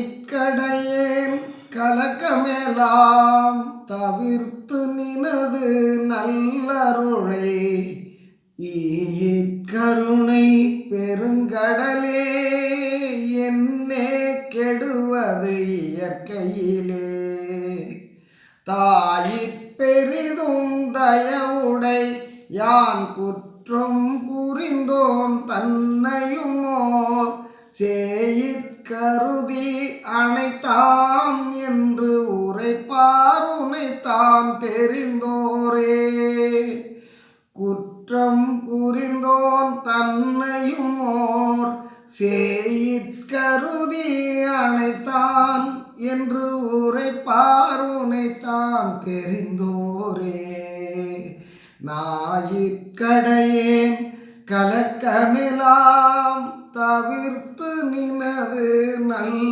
நாயிற்கடையேன் கலக்கமெல்லாம் தவிர்த்து நினது நல்லருளை ஈயிற்கருணை பெருங்கடலே என்னே கெடுவது இயற்கையிலே தாயிற் பெரிதும் தயவுடை யான் குற்றம் புரிந்தோன் தன்னையுமோர் சேயிற் கருதி அனைத்தாம் என்று உரைப்பார் உனைத்தான் தெரிந்தோரே குற்றம் புரிந்தோன் தன்னையுமோர் சேயிற் கருதி அனைத்தான் என்று உரைப்பார் உனைத்தான் தெரிந்தோரே நாயிற்கடையேன் கலக்கமெல்லாம் தவிர்த்து நினது நல்ல